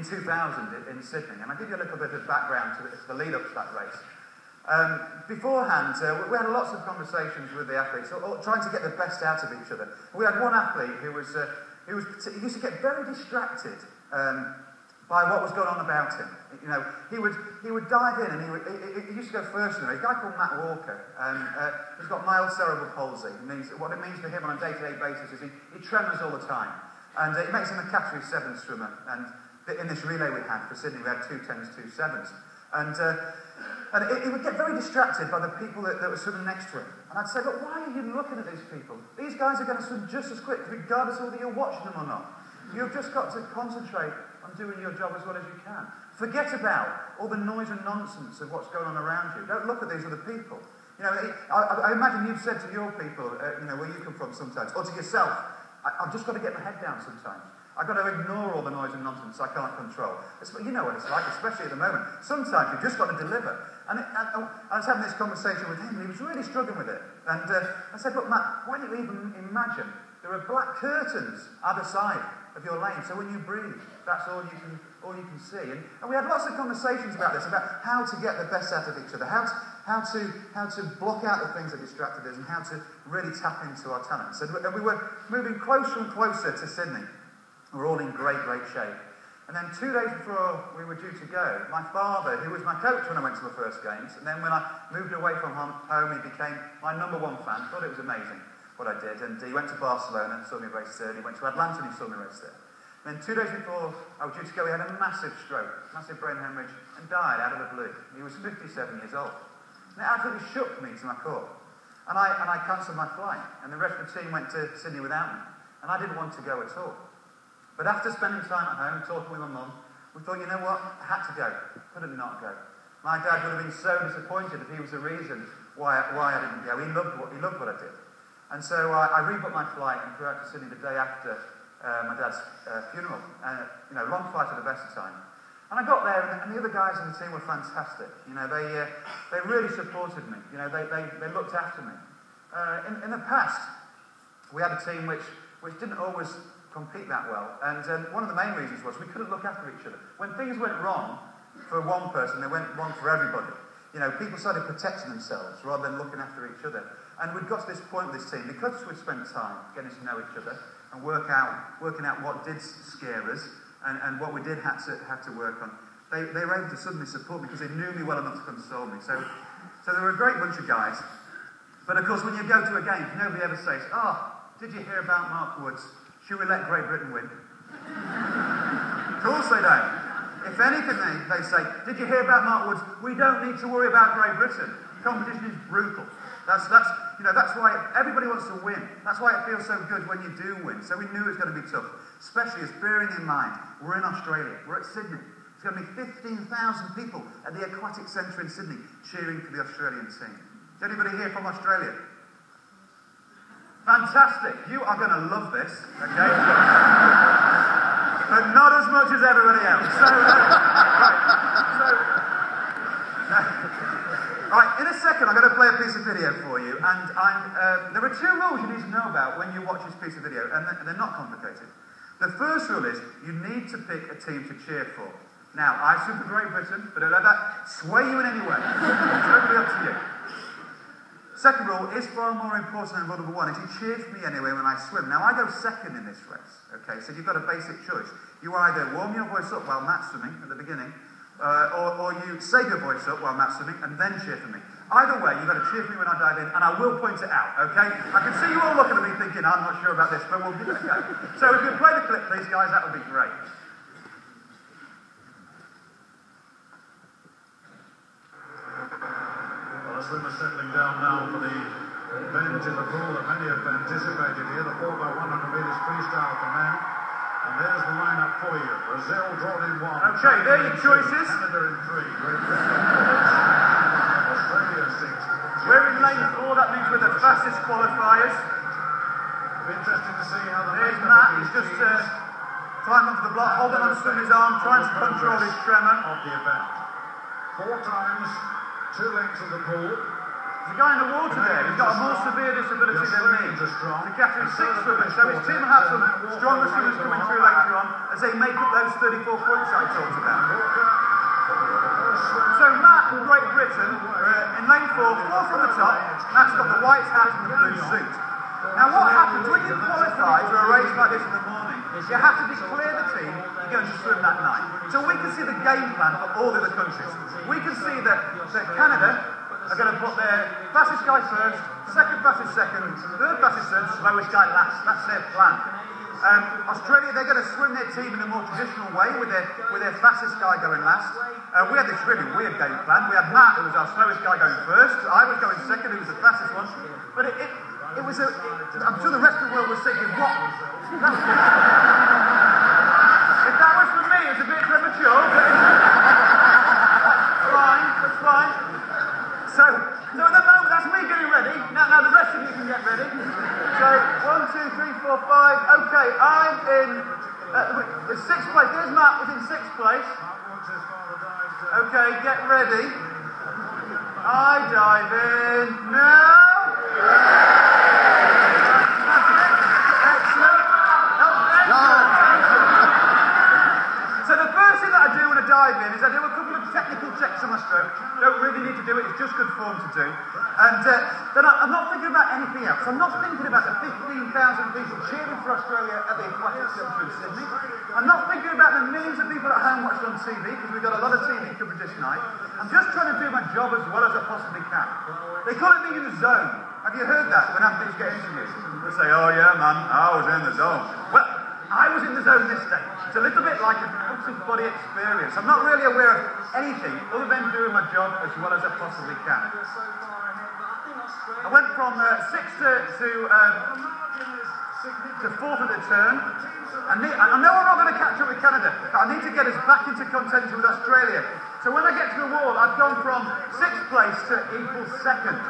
in 2000 in Sydney. And I'll give you a little bit of background to the lead up to that race. Beforehand, we had lots of conversations with the athletes, trying to get the best out of each other. We had one athlete who used to get very distracted by what was going on about him. You know, he would dive in, and he used to go first in the race. A guy called Marc Woods, he's got mild cerebral palsy. What it means for him on a day-to-day basis is he tremors all the time, and it makes him a category 7 swimmer. And in this relay we had for Sydney, we had 2 10s, 2 7s, and he would get very distracted by the people that were swimming next to him. And I'd say, look, why are you looking at these people? These guys are going to swim just as quick, regardless of whether you're watching them or not. You've just got to concentrate on doing your job as well as you can. Forget about all the noise and nonsense of what's going on around you. Don't look at these other people. You know, I imagine you've said to your people, you know, where you come from sometimes, or to yourself, I've just got to get my head down sometimes. I've got to ignore all the noise and nonsense I can't control. You know what it's like, especially at the moment. Sometimes you've just got to deliver. And I was having this conversation with him, and he was really struggling with it. And I said, look, Matt, why don't you even imagine there are black curtains either side of your lane, so when you breathe, that's all you can see. And we had lots of conversations about this, about how to get the best out of each other, how to block out the things that distracted us, and how to really tap into our talents. And we were moving closer and closer to Sydney. We were all in great shape. And then 2 days before we were due to go, my father, who was my coach when I went to my first games, and then when I moved away from home, he became my #1 fan. Thought it was amazing what I did. And he went to Barcelona, saw me race there, and he went to Atlanta and he saw me race there. And then 2 days before I was due to go, he had a massive stroke, massive brain hemorrhage, and died out of the blue. He was 57 years old. And it absolutely shook me to my core. And I cancelled my flight, and the rest of the team went to Sydney without me. And I didn't want to go at all. But after spending time at home, talking with my mum, we thought, you know what, I had to go. Couldn't not go. My dad would have been so disappointed if he was the reason why I didn't go. He loved what I did. And so I rebooked my flight and flew out to Sydney the day after my dad's funeral. You know, long flight at the best of time. And I got there, and the other guys in the team were fantastic. You know, they really supported me. You know, they looked after me. In the past, we had a team which didn't always compete that well. And one of the main reasons was we couldn't look after each other. When things went wrong for one person, they went wrong for everybody. You know, people started protecting themselves rather than looking after each other. And we'd got to this point with this team, because we'd spent time getting to know each other and working out what did scare us and what we did have to work on. They were able to suddenly support me because they knew me well enough to console me. So they were a great bunch of guys. But of course, when you go to a game, nobody ever says, "Oh, did you hear about Marc Woods? Should we let Great Britain win?" Of course they don't. If anything, they say, "Did you hear about Marc Woods? We don't need to worry about Great Britain. Competition is brutal." That's why everybody wants to win. That's why it feels so good when you do win. So we knew it was going to be tough, especially as bearing in mind we're in Australia, we're at Sydney. There's going to be 15,000 people at the Aquatic Centre in Sydney cheering for the Australian team. Is anybody here from Australia? Fantastic. You are going to love this, okay? But not as much as everybody else. Right, in a second I'm going to play a piece of video for you, and there are 2 rules you need to know about when you watch this piece of video, and they're not complicated. The first rule is you need to pick a team to cheer for. Now, I stood for Great Britain, but don't let that sway you in any way. It's totally up to you. Second rule is far more important than rule number 1, is you cheer for me anyway when I swim. Now, I go second in this race, okay, so you've got a basic choice. You either warm your voice up while Matt's swimming at the beginning, or you save your voice up while Matt's swimming and then cheer for me. Either way, you've got to cheer for me when I dive in, and I will point it out, okay? I can see you all looking at me thinking, I'm not sure about this, but we'll give it a go. So if you play the clip, please, guys, that would be great. Well, the swimmers settling down now for the bench in the pool that many have anticipated here. The 4x100 metres freestyle for men. And there's the lineup for you. Brazil drawn in 1. Okay, there are your choices. Canada in 3. Great Britain Australia 6. We're in lane 4, that means we're the fastest qualifiers. It'll be interesting to see how the There's Matt, he's just climbing onto the block, holding on to his arm, trying to control his tremor. Of the event. 4 times 2 lengths of the pool. The guy in the water there, he's got a more severe disability than me. The captain is 6 swimmers, so his team will have some stronger swimmers coming through later on as they make up those 34 points I talked about. So Matt from Great Britain, in lane 4, 4 from the top. Matt's got the white hat and the blue suit. Now what happens when you qualify for a race like this in the morning, you have to declare the team you're going to swim that night. So we can see the game plan for all the other countries. We can see that Canada are going to put their fastest guy first, second fastest second, third fastest third, slowest guy last. That's their plan. Australia, they're going to swim their team in a more traditional way with their fastest guy going last. We had this really weird game plan. We had Matt, who was our slowest guy, going first. I was going second, who was the fastest one. But it was I'm sure the rest of the world was thinking, what? If that was for me, it's a bit premature, but that's fine. So at the moment, that's me getting ready. Now the rest of you can get ready. So, 1, 2, 3, 4, 5. Okay, I'm in 6th place. There's Matt, he's in 6th place. Okay, get ready. I dive in now. Excellent. So the first thing that I do when I dive in is I do a couple of technical checks on my stroke. Don't really need to do it, it's just good form to do. And then I'm not thinking about anything else. I'm not thinking about the 15,000 people cheering for Australia at the Aquatic Centre in Sydney. I'm not thinking about the millions of people at home watching on TV, because we've got a lot of TV coverage this night. I'm just trying to do my job as well as I possibly can. They call it being in the zone. Have you heard that when athletes get interviewed? They say, oh yeah man, I was in the zone. Well, I was in the zone this day. It's a little bit like a out-of-body experience. I'm not really aware of anything other than doing my job as well as I possibly can. I went from 6th to 4th of the turn. I know I'm not going to catch up with Canada, but I need to get us back into contention with Australia. So when I get to the wall, I've gone from 6th place to equal 2nd.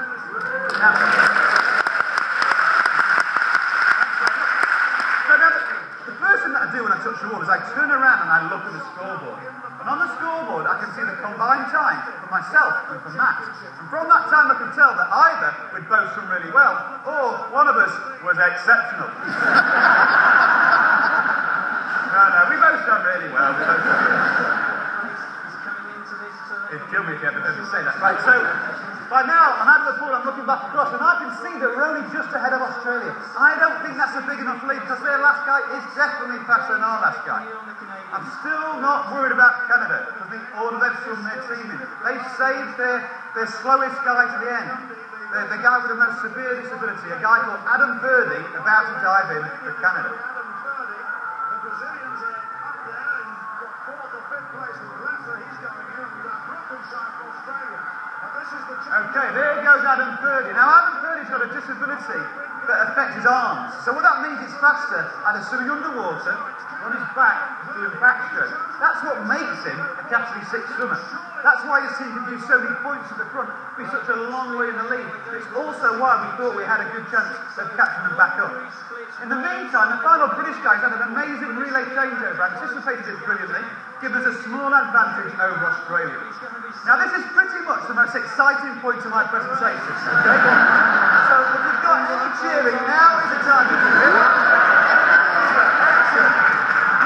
The first thing that I do when I touch the wall is I turn around and I look at the scoreboard. And on the scoreboard, I can see the combined time for myself and for Matt. And from that time, I can tell that either we'd both done really well, or one of us was exceptional. No, we both done really well. It'd kill me if you ever heard me say that. Right, so by now, I'm out of the pool, I'm looking back across, and I can see that we're only just ahead of Australia. I don't think that's a big enough lead, because their last guy is definitely faster than our last guy. I'm still not worried about Canada, because the order they've swum their team in. They've saved their slowest guy to the end. The guy with the most severe disability, a guy called Adam Purdy, about to dive in for Canada. The Brazilians are up there in 4th or 5th place with Glasser. He's going in with that broken side for Australia. Okay, there goes Adam Purdy. Now, Adam Purdy's got a disability that affects his arms. So what that means is faster either swimming underwater, on his back, doing backstroke. That's what makes him a Category 6 swimmer. That's why his team can do so many points at the front, be such a long way in the lead. It's also why we thought we had a good chance of catching them back up. In the meantime, the final British guys had an amazing relay changeover, anticipated it brilliantly, giving us a small advantage over Australia. Now this is pretty much the most exciting point of my presentation, okay? So if you've got any cheering, now is the time to do it. Excellent.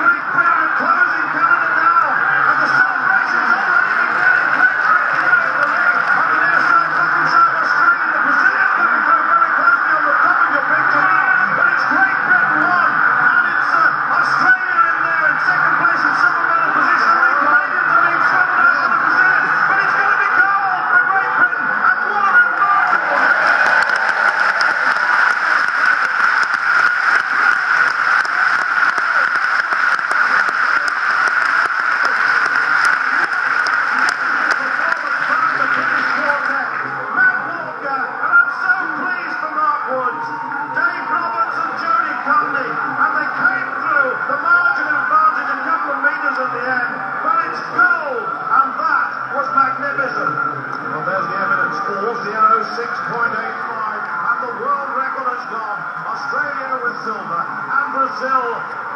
Great crowd closing Canada now, and the celebration's already beginning. Great on the near side, looking side of Australia. The Brazilians looking through very closely on the top of your picture now, but it's Great Britain won, and it's Australia in there in 2nd place in some better position. The Canadians are being swept out by the Brazilians, but it's going to be gold for Great Britain, and what a remarkable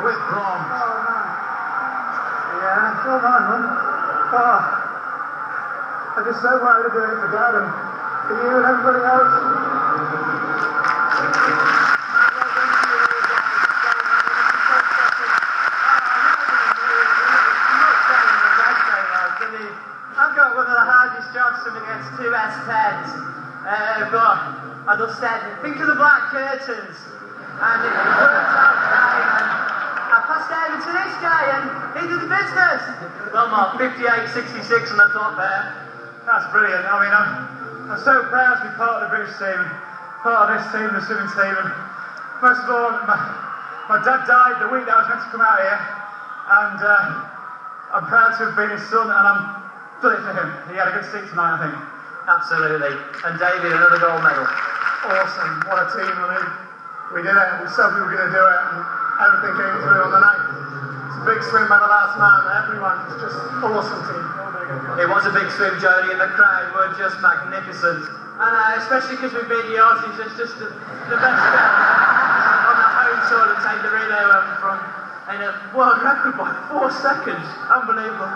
with bronze. Oh, man. Yeah, it's all right, man. Oh, I'm just so worried about it for Dad, and for you and everybody else. I've got one of the hardest jobs swimming against two S10s, but I just said, think of the black curtains, and it worked out fine, and I passed over to this guy, and he did the business. Well, Mark, 58.66 on the top there. That's brilliant. I mean, I'm so proud to be part of the British team, part of this team, the swimming team, and most of all, my dad died the week that I was meant to come out here, and I'm proud to have been his son, and I'm done it for him. He had a good seat tonight, I think. Absolutely. And David, another gold medal. Awesome. What a team. I mean, we did it. We said we were going to do it, and everything came through on the night. It's a big swim by the last man. Everyone was just awesome team. It was a big swim, Jody, and the crowd were just magnificent. And especially because we beat the Aussies, it's just the best bet on the home tour to take the relay from in a world record by 4 seconds. Unbelievable.